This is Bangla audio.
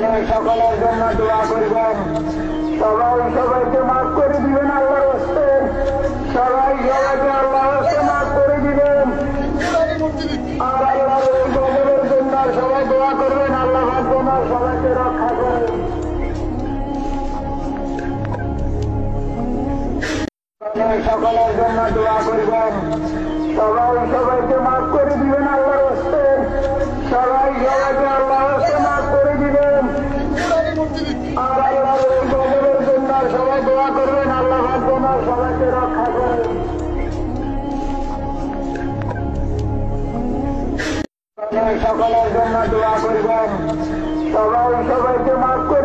সকলের জন্য দোয়া করবেন। সবাই সবাইকে মাফ করে দিবেন আল্লাহর হস্তে। সবাই সবাইকে আল্লাহর হস্তে মাফ করে দিবেন। আর আল্লাহর এই গজবের জন্য সবাই দোয়া করবেন, আল্লাহ যেন সবাইকে রক্ষা করেন। সকলের জন্য দোয়া করবেন। সবাই সবাইকে মাফ করে দিবেন আল্লাহর হস্তে। সবাই সবাইকে আল্লাহর হস্তে মাফ করে দিবেন। আর আল্লাহর এই গজবের জন্য সবাই দোয়া করবেন, আল্লাহ যেন সবাইকে রক্ষা করেন। সকলের জন্য দোয়া করবেন। সবাই সবাইকে মাফ করে